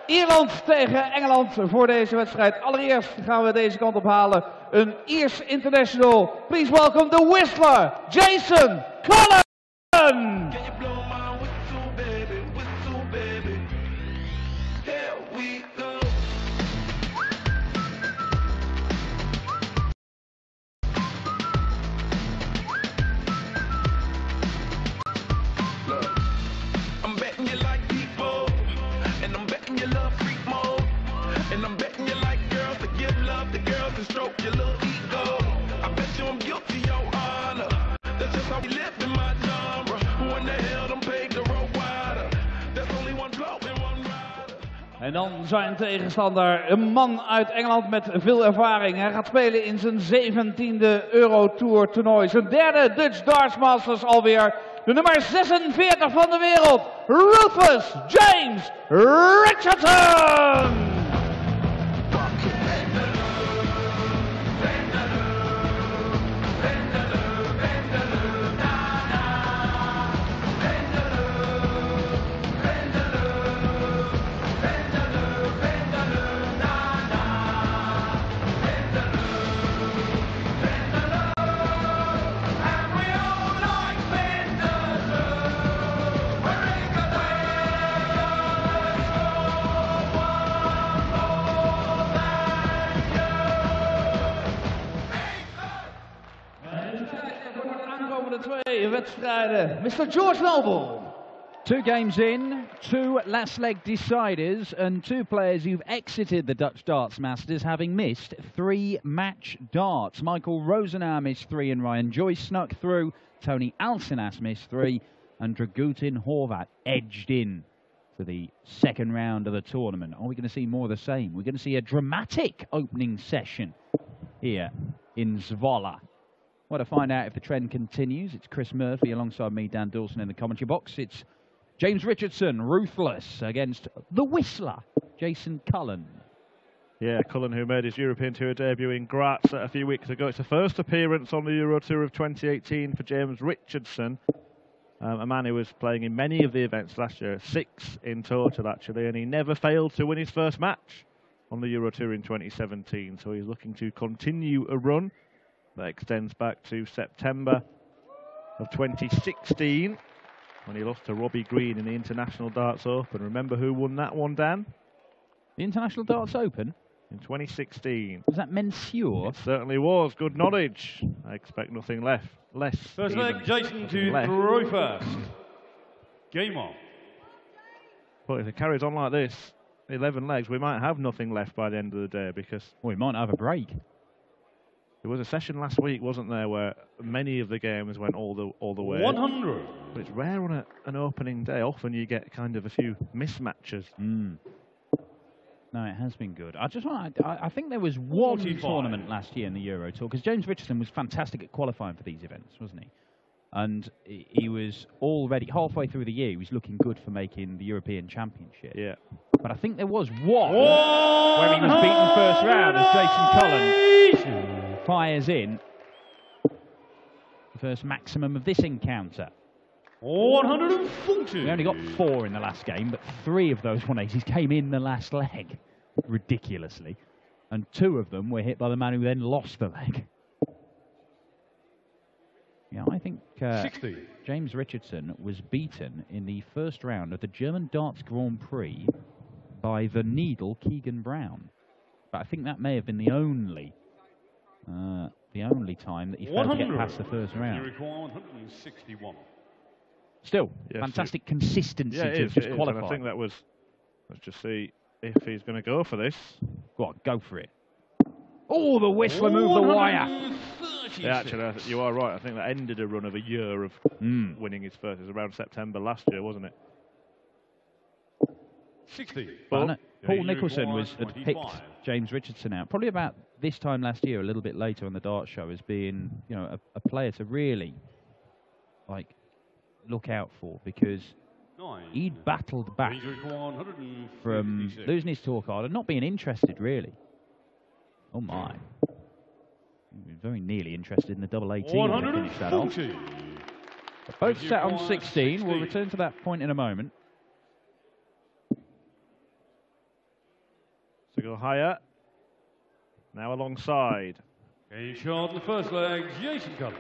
Ierland tegen Engeland voor deze wedstrijd. Allereerst gaan we deze kant op halen. Een Iers international. Please welcome the whistler, Jason Cullen. En dan zijn tegenstander een man uit Engeland met veel ervaring. Hij gaat spelen in zijn 17e Eurotour toernooi. Zijn derde Dutch Darts Masters alweer. De nummer 46 van de wereld. Ruthless James Richardson. Twee wedstrijden. Mr. George Noble. 2 games in, 2 last leg deciders, and 2 players who've exited the Dutch Darts Masters having missed 3 match darts. Michael Rosenaar missed 3 and Ryan Joyce snuck through. Tony Alcinas missed 3 and Dragutin Horvat edged in to the second round of the tournament. Are we going to see more of the same? We're going to see a dramatic opening session here in Zwolle. Well, to find out if the trend continues, it's Chris Murphy alongside me, Dan Dawson, in the commentary box. It's James Richardson, ruthless, against the whistler, Jason Cullen. Yeah, Cullen, who made his European Tour debut in Graz a few weeks ago. It's the first appearance on the Euro Tour of 2018 for James Richardson, a man who was playing in many of the events last year, 6 in total actually, and he never failed to win his first match on the Euro Tour in 2017. So he's looking to continue a run that extends back to September of 2016, when he lost to Robbie Green in the International Darts Open. Remember who won that one, Dan? The International Darts Open? In 2016. Was that Mensure? It certainly was. Good knowledge. I expect nothing less. First leg, Jason to throw first. Game on. But if it carries on like this, 11 legs, we might have nothing left by the end of the day, because we might have a break. There was a session last week, wasn't there, where many of the games went all the way. 100. But it's rare on an opening day. Often you get kind of a few mismatches. No, it has been good. I think there was one 45. Tournament last year in the Euro Tour, because James Richardson was fantastic at qualifying for these events, wasn't he? And he was already, halfway through the year, he was looking good for making the European Championship. Yeah. But I think there was one where he was beaten first round as Jason Cullen fires in the first maximum of this encounter. 140. We only got 4 in the last game, but 3 of those 180s came in the last leg, ridiculously. And 2 of them were hit by the man who then lost the leg. Yeah, I think James Richardson was beaten in the first round of the German Darts Grand Prix by the Needle Keegan Brown. But I think that may have been the only time that he failed to get past the first round. 161. Still, yes, fantastic consistency to just qualify. And I think that was, let's just see if he's going to go for this. Go on, go for it. Oh, the whistler moved the wire. Yeah, actually, you are right. I think that ended a run of a year of winning his first. It was around September last year, wasn't it? 60. But Paul Nicholson had picked James Richardson out probably about this time last year, a little bit later on the Dart Show, as being, you know, a player to really look out for, because he'd battled back from losing his tour card and not being interested really. Oh my! He was very nearly interested in the double 18 to finish that off. But both set on 16. We'll return to that point in a moment. go higher. Now alongside. A shot in the first leg, Jason Cullen.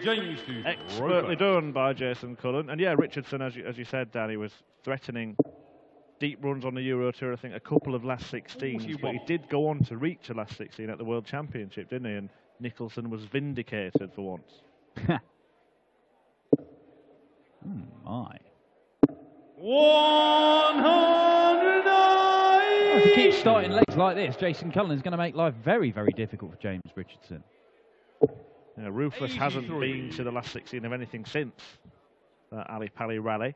James to Expertly done by Jason Cullen. And yeah, Richardson, as you said, Danny, was threatening deep runs on the Euro Tour. I think a couple of last 16s, but he did go on to reach a last 16 at the World Championship, didn't he? And Nicholson was vindicated for once. My. 109! If he keeps starting legs like this, Jason Cullen is going to make life very, very difficult for James Richardson. Yeah, Rufus hasn't been to the last 16 of anything since that Ali Pali rally.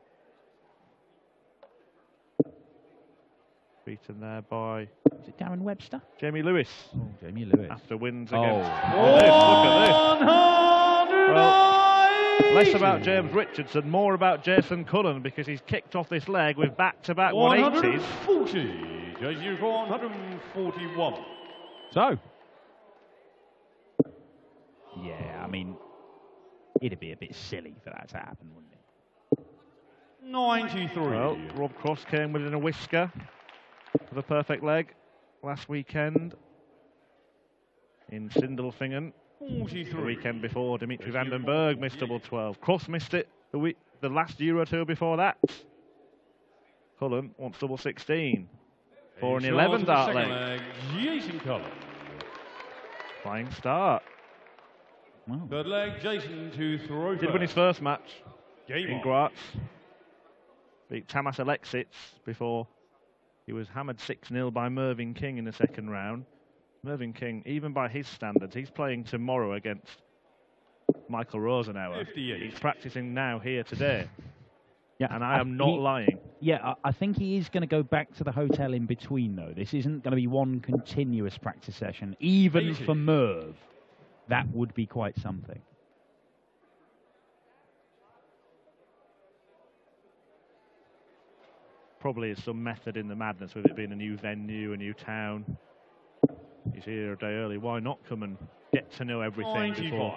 Beaten there by... Is it Darren Webster? Jamie Lewis. Oh, Jamie Lewis. After wins against... Oh. Look at this. Well, less about James Richardson, more about Jason Cullen, because he's kicked off this leg with back-to-back 180s. 140. Jason 141. So... yeah, I mean, it'd be a bit silly for that to happen, wouldn't it? 93. Well, Rob Cross came within a whisker of a perfect leg last weekend in Sindelfingen. 43. The weekend before, Dimitri van den Berg missed double 12. Cross missed it the last Euro Tour before that. Cullen wants double 16 for an 11 dart leg. Jason Cullen. Flying start. Wow. Third leg, Jason to throw. Did win his first match Game in on. Graz. Beat Tamas Alexits before he was hammered 6-0 by Mervyn King in the second round. Mervyn King, even by his standards, he's playing tomorrow against Michael Rosenauer. 58. He's practicing now here today. Yeah, And I am not lying. Yeah, I think he is going to go back to the hotel in between, though. This isn't going to be one continuous practice session, even for Merv. That would be quite something. Probably is some method in the madness with it being a new venue, a new town. He's here a day early. Why not come and get to know everything before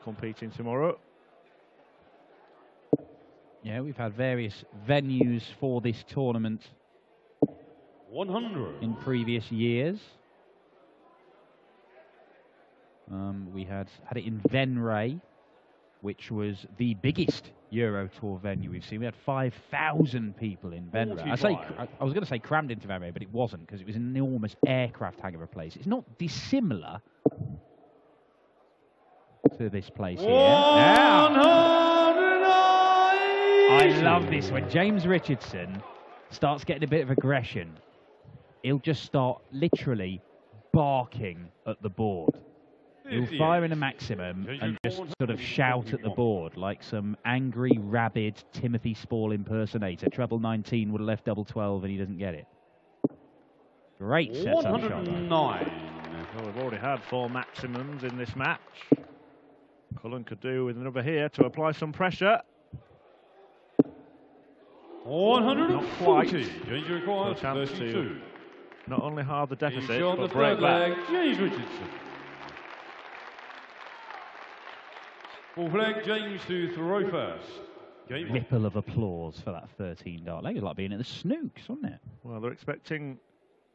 competing tomorrow? Yeah, we've had various venues for this tournament 100. in previous years. We had it in Venray, which was the biggest Euro Tour venue we've seen. We had 5,000 people in Venray. I was going to say crammed into Venray, but it wasn't, because it was an enormous aircraft hangar place. It's not dissimilar to this place here. I love this. When James Richardson starts getting a bit of aggression, he'll just start literally barking at the board. He'll fire in a maximum and just sort of shout at the board like some angry, rabid Timothy Spall impersonator. Treble 19 would have left double 12 and he doesn't get it. Great setup shot. 109. Well, we've already had 4 maximums in this match. Cullen could do with another here to apply some pressure. 140. James requires A chance 32. to not only halve the deficit, He's on but the break third back. leg, James Richardson. Fourth leg, James to throw first. Game Ripple of applause for that 13 dart leg. It was like being at the Snooks, wasn't it? Well, they're expecting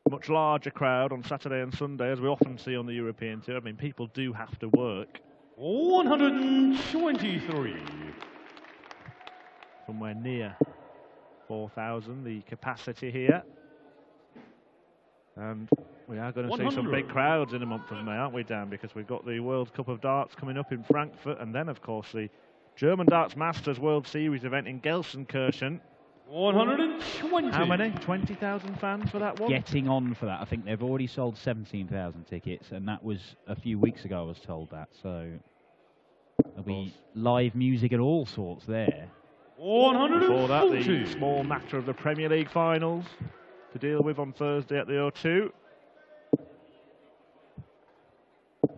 a much larger crowd on Saturday and Sunday, as we often see on the European Tour. I mean, people do have to work. 123. Somewhere near 4,000, the capacity here. And we are going to see some big crowds in the month of May, aren't we, Dan? Because we've got the World Cup of Darts coming up in Frankfurt, and then, of course, the German Darts Masters World Series event in Gelsenkirchen. 120. How many? 20,000 fans for that one? Getting on for that. I think they've already sold 17,000 tickets, and that was a few weeks ago I was told that. So there'll be live music and all sorts there. 140. Before that, the small matter of the Premier League finals to deal with on Thursday at the O2.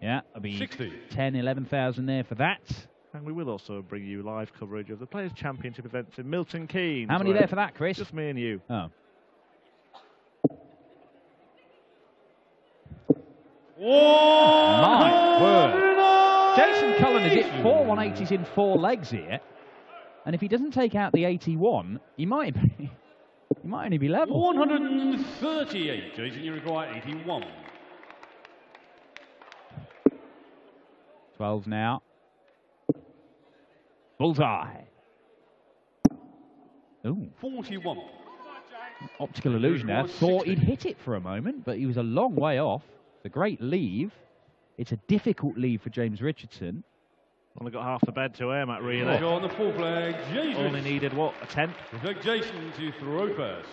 Yeah, there'll be 60. 10, 11,000 there for that. And we will also bring you live coverage of the Players' Championship events in Milton Keynes. How many there for that, Chris? Just me and you. Oh. My word. Jason Cullen has hit 4 180s in 4 legs here. And if he doesn't take out the 81, he might be He might only be level. 138, Jason, you require 81. 12 now. Bullseye. Ooh. 41. Optical illusion there. Thought he'd hit it for a moment, but he was a long way off. It's a great leave. It's a difficult leave for James Richardson. Only got half the bed to aim at, really. On the full flag, Jason. Only needed, what, a tenth? Jason to throw first.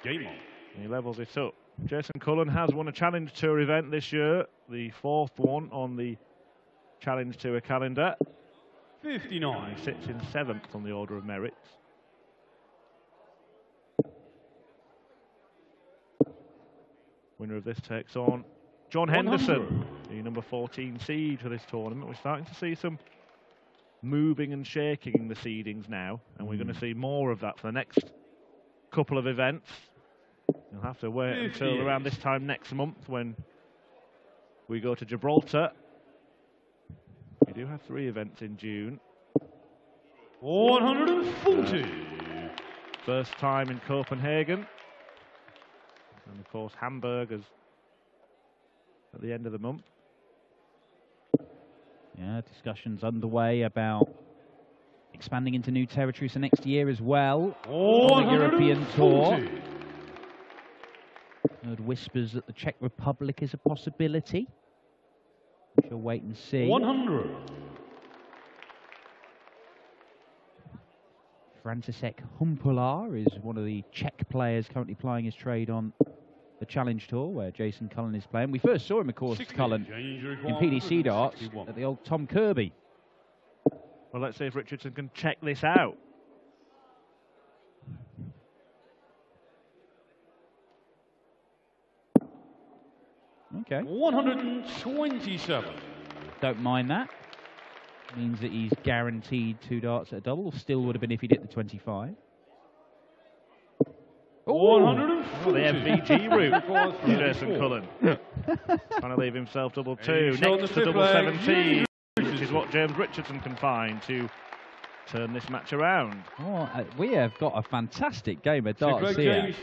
Game on. And he levels it up. Jason Cullen has won a Challenge Tour event this year, the 4th one on the Challenge Tour calendar. 59. And he sits in 7th on the order of merits. Winner of this takes on John Henderson, the number 14 seed for this tournament. We're starting to see some moving and shaking in the seedings now, and we're going to see more of that for the next couple of events. You'll have to wait until around this time next month when we go to Gibraltar. We do have 3 events in June. 140. First time in Copenhagen. And of course, Hamburg is at the end of the month. Yeah, discussions underway about expanding into new territories for next year as well on the European Tour. Heard whispers that the Czech Republic is a possibility. We shall wait and see. 100. František Humpula is one of the Czech players currently plying his trade on the Challenge Tour, where Jason Cullen is playing. We first saw him, of course, Cullen, in PDC darts at the old Tom Kirby. Well, let's see if Richardson can check this out. Okay. 127. Don't mind that. Means that he's guaranteed 2 darts at a double. Still would have been if he'd hit the 25. 140. The MVG route for Jason Cullen. Trying to leave himself double 2. Next to double 17, which is what James Richardson can find to turn this match around. Oh, we have got a fantastic game of darts here.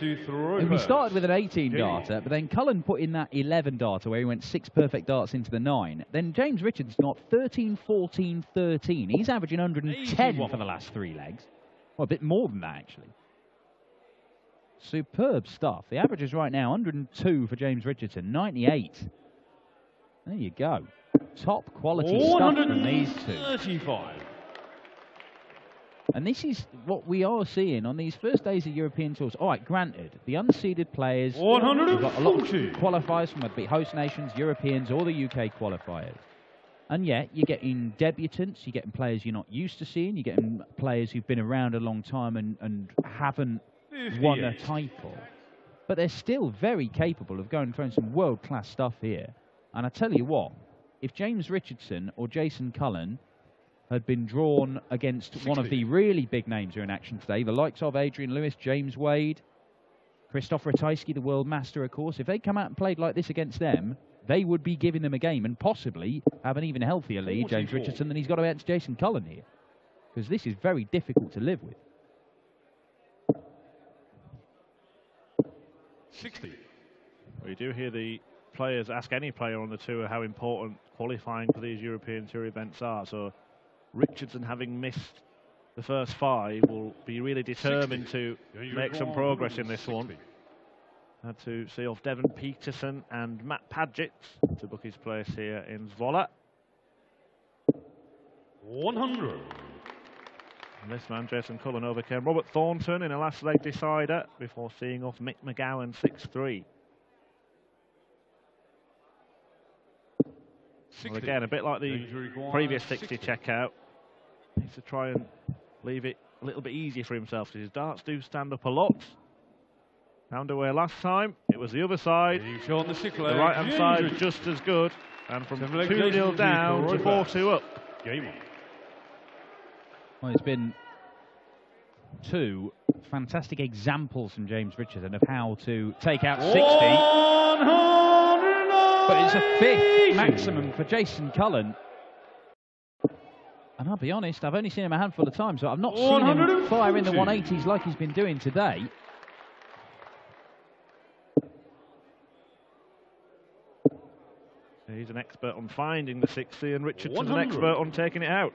We started with an 18 darter, but then Cullen put in that 11 darter where he went 6 perfect darts into the 9. Then James Richardson got 13, 14, 13. He's averaging 110 for the last 3 legs. Well, a bit more than that, actually. Superb stuff. The average is right now 102 for James Richardson, 98. There you go. Top quality stuff from these 2. And this is what we are seeing on these first days of European tours. All right, granted, the unseeded players, we've got a lot of qualifiers from the host nations, Europeans, or the UK qualifiers. And yet, you're getting debutants, you're getting players you're not used to seeing, you're getting players who've been around a long time and haven't won a title. But they're still very capable of going and throwing some world-class stuff here. And I tell you what, if James Richardson or Jason Cullen had been drawn against one of the really big names who are in action today, the likes of Adrian Lewis, James Wade, Krzysztof Ratajski, the world master, of course, if they come out and played like this against them, they would be giving them a game and possibly have an even healthier lead, James Richardson, than he's got against Jason Cullen here. Because this is very difficult to live with. 60. We do hear the players ask any player on the tour how important qualifying for these European Tour events are. So Richardson, having missed the first 5, will be really determined to make some progress in this one. Had to see off Devon Peterson and Matt Padgett to book his place here in Zwolle. 100. And this man, Jason Cullen, overcame Robert Thornton in a last leg decider before seeing off Mick McGowan 6-3. Well, again, a bit like the previous 60 checkout, needs to try and leave it a little bit easier for himself, because his darts do stand up a lot. Found away last time, it was the other side. The right-hand side was just as good, and from 2-0 down to 4-2 up. Game on. Well, it's been 2 fantastic examples from James Richardson of how to take out 60. But it's a 5th maximum for Jason Cullen. And I'll be honest, I've only seen him a handful of times, so I've not seen him fire in the 180s like he's been doing today. He's an expert on finding the 60, and Richardson's an expert on taking it out.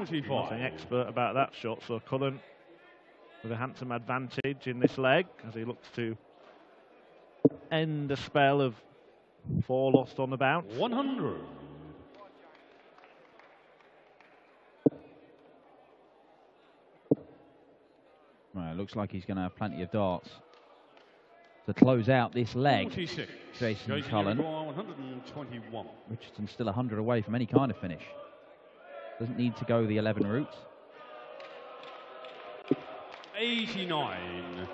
Nothing expert about that shot, so Cullen with a handsome advantage in this leg as he looks to end a spell of 4 lost on the bounce. 100. Well, it looks like he's going to have plenty of darts to close out this leg. 46. Jason Cullen. 121. Richardson's still 100 away from any kind of finish. Doesn't need to go the 11 route. 89.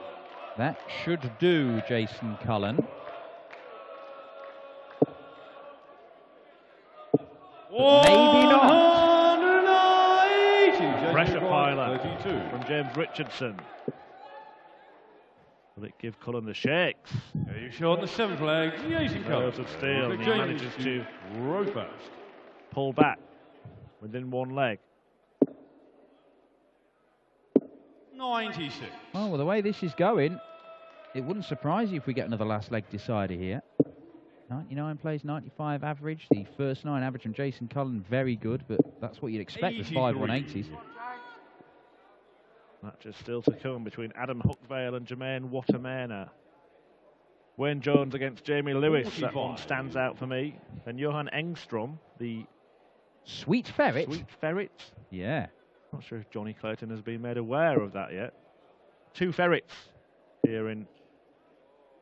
That should do, Jason Cullen. Maybe not. Pressure piler from James Richardson. Will it give Cullen the shakes? You short the 7th leg. Jason Cullen. Of steel, and he manages to pull back within 1 leg. 96. Oh, well, the way this is going, it wouldn't surprise you if we get another last leg decider here. 99 plays 95 average. The first 9 average from Jason Cullen, very good, but that's what you'd expect with 5 180s. Match is still to come between Adam Hookvale and Jermaine Watermena. Wayne Jones against Jamie Lewis, 45. That one stands out for me. Then Johan Engstrom, the Sweet Ferret. Sweet Ferret? Yeah. Not sure if Johnny Clayton has been made aware of that yet. 2 ferrets here in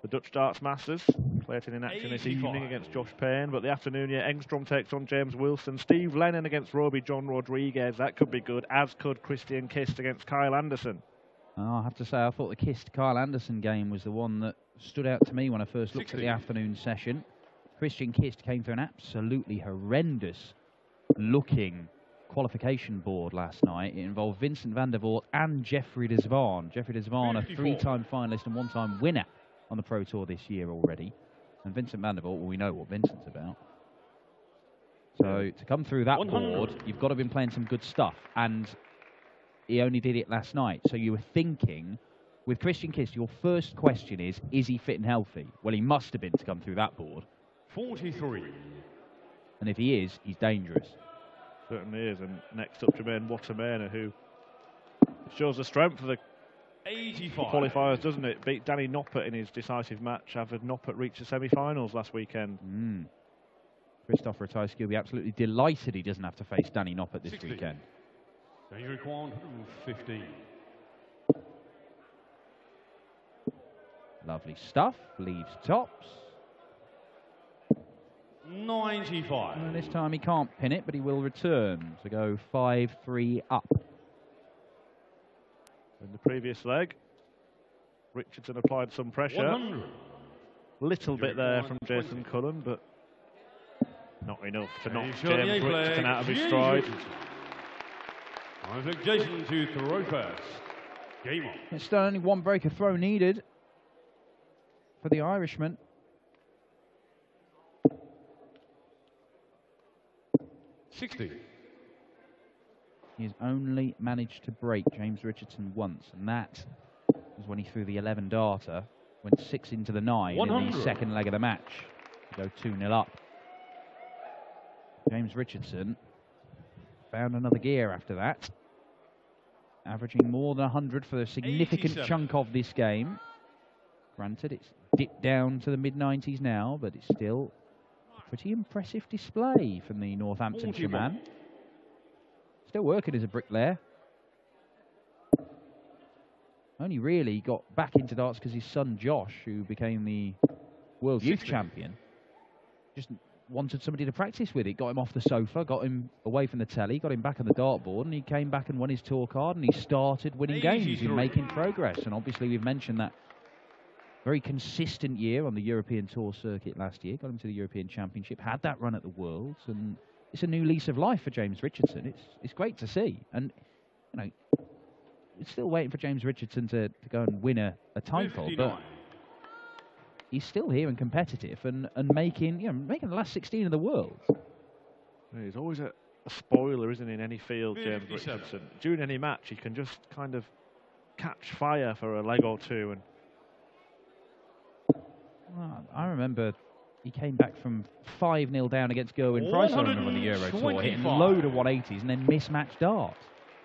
the Dutch Darts Masters. Clayton in action this evening against Josh Payne, but the afternoon, Engstrom takes on James Wilson. Steve Lennon against Roby John Rodriguez. That could be good, as could Christian Kist against Kyle Anderson. Oh, I have to say, I thought the Kist-Kyle Anderson game was the one that stood out to me when I first looked at the afternoon session. Christian Kist came through an absolutely horrendous-looking qualification board last night. It involved Vincent van der Voort and Jeffrey de Zwaan. Jeffrey de Zwaan, a 3-time finalist and 1-time winner on the Pro Tour this year already. And Vincent van der Voort, well, we know what Vincent's about. So to come through that 100. Board, you've got to have been playing some good stuff. And he only did it last night. So you were thinking, with Christian Kist, your first question is he fit and healthy? Well, he must have been to come through that board. 43. And if he is, he's dangerous. Certainly is. And next up, Jermaine Watermena, who shows the strength of the 85. Qualifiers, doesn't it? Beat Danny Noppert in his decisive match. Have Noppert reach the semi-finals last weekend. Christoph Ratajski will be absolutely delighted he doesn't have to face Danny Noppert this 60. weekend. So you require 115. Lovely stuff. Leaves tops. 95. And this time he can't pin it, but he will return to go 5-3 up. In the previous leg, Richardson applied some pressure. 100. Little bit there from Jason Cullen, but not enough to knock James Richardson out of his stride. I think Jason to throw first. Game on. It's still only 1 breaker throw needed for the Irishman. 60. He's only managed to break James Richardson once, and that was when he threw the 11 darter, went 6 into the 9 in the second leg of the match to go 2-0 up. James Richardson found another gear after that, averaging more than 100 for a significant 87. chunk of this game. Granted, it's dipped down to the mid-90s now, but it's still a pretty impressive display from the Northamptonshire man. Still working as a bricklayer. Only really got back into darts because his son Josh, who became the World Youth Champion, just wanted somebody to practice with it. Got him off the sofa, got him away from the telly, got him back on the dartboard, and he came back and won his tour card, and he started winning games. He's been making progress, and obviously we've mentioned that very consistent year on the European Tour circuit last year. Got him to the European Championship, had that run at the Worlds, and it's a new lease of life for James Richardson. It's great to see. And, you know, it's still waiting for James Richardson to go and win a title, 59. But he's still here and competitive and making the last 16 of the world. He's always a spoiler, isn't he, in any field, James Richardson. During any match, he can just kind of catch fire for a leg or two. And well, I remember he came back from 5-0 down against Gerwyn Price on the Euro Tour, hitting a load of 180s and then mismatched darts.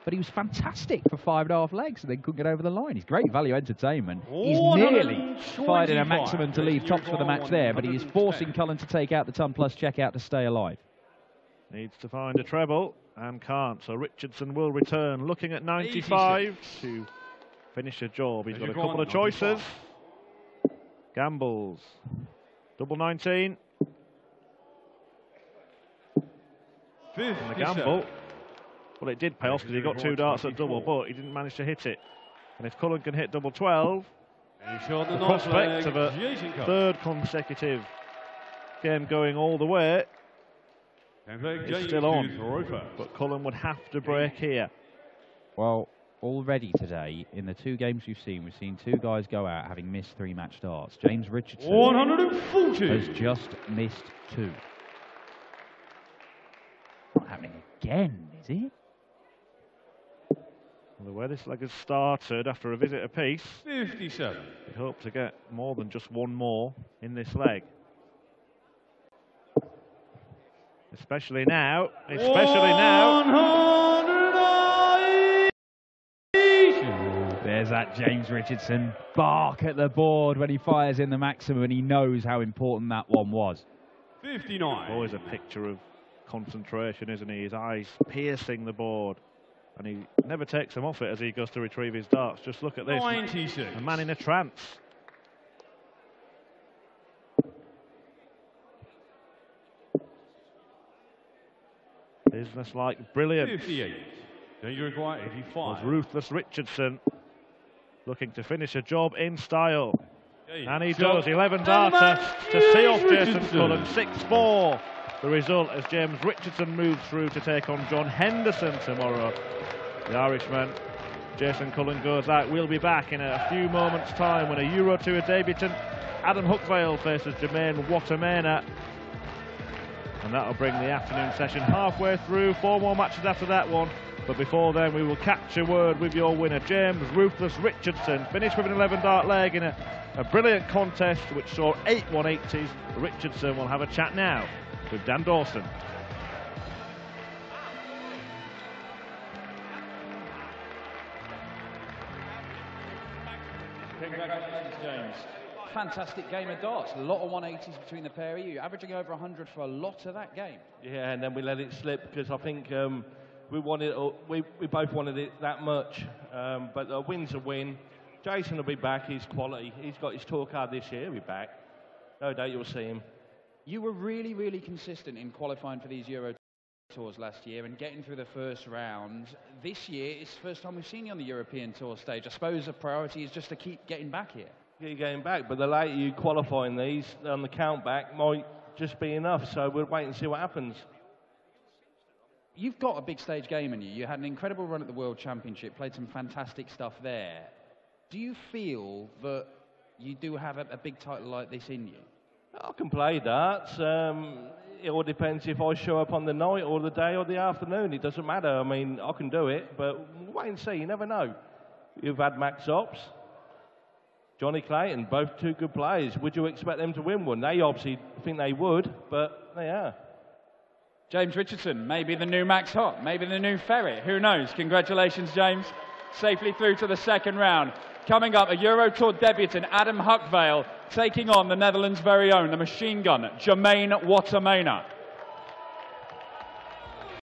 But he was fantastic for 5.5 legs and then couldn't get over the line. He's great value entertainment. He's nearly fired in a maximum to leave tops for the match there, but he is forcing Cullen to take out the ton plus checkout to stay alive. Needs to find a treble and can't. So Richardson will return, looking at 95 to finish a job. He's got a couple of choices. Gambles. Double 19. And the gamble. Well, it did pay off because he got 2 darts at double, but he didn't manage to hit it. And if Cullen can hit double 12, the prospect of a third consecutive game going all the way is still on. But Cullen would have to break here. Well, already today, in the 2 games we've seen 2 guys go out having missed 3 match darts. James Richardson 140 has just missed 2. Not happening again, is it? Well, the way this leg has started after a visit apiece, 57. we hope to get more than just 1 more in this leg. Especially now. There's that James Richardson bark at the board when he fires in the maximum, and he knows how important that one was. 59. Always a picture of concentration, isn't he? His eyes piercing the board, and he never takes them off it as he goes to retrieve his darts. Just look at this. 96. A man in a trance. Business-like brilliance. 58. Danger required 85. Was ruthless Richardson looking to finish a job in style. And he does. 11 darter to see off Jason Cullen. 6-4. The result as James Richardson moves through to take on John Henderson tomorrow. The Irishman, Jason Cullen, goes out. We'll be back in a few moments' time when a Euro Tour debutant, Adam Huckvale, faces Jermaine Watermena. And that'll bring the afternoon session halfway through. 4 more matches after that one. But before then, we will catch a word with your winner, James Ruthless Richardson. Finished with an 11-dart leg in a brilliant contest which saw 8 180s. Richardson will have a chat now with Dan Dawson. Congratulations, James. Fantastic game of darts. A lot of 180s between the pair of you. Averaging over 100 for a lot of that game. Yeah, and then we let it slip because I think we both wanted it that much. But a win's a win. Jason will be back. He's quality. He's got his tour card this year. He'll be back. No doubt you'll see him. You were really, really consistent in qualifying for these Euro Tours last year and getting through the first round. This year, it's the first time we've seen you on the European Tour stage. I suppose the priority is just to keep getting back here. You're getting back, but the later you qualify in these, on the count back might just be enough. So we'll wait and see what happens. You've got a big stage game in you. You had an incredible run at the World Championship, played some fantastic stuff there. Do you feel that you do have a big title like this in you? I can play darts. It all depends if I show up on the night or the day or the afternoon. It doesn't matter. I mean, I can do it, but wait and see. You never know. You've had Max Ops, Johnny Clayton, both 2 good players. Would you expect them to win one? They obviously think they would, but they are. James Richardson, maybe the new Max Hott, maybe the new Ferret. Who knows? Congratulations, James. Safely through to the second round. Coming up, a Euro Tour debutant, Adam Huckvale, taking on the Netherlands' very own, the machine gun, Jermaine Watermena.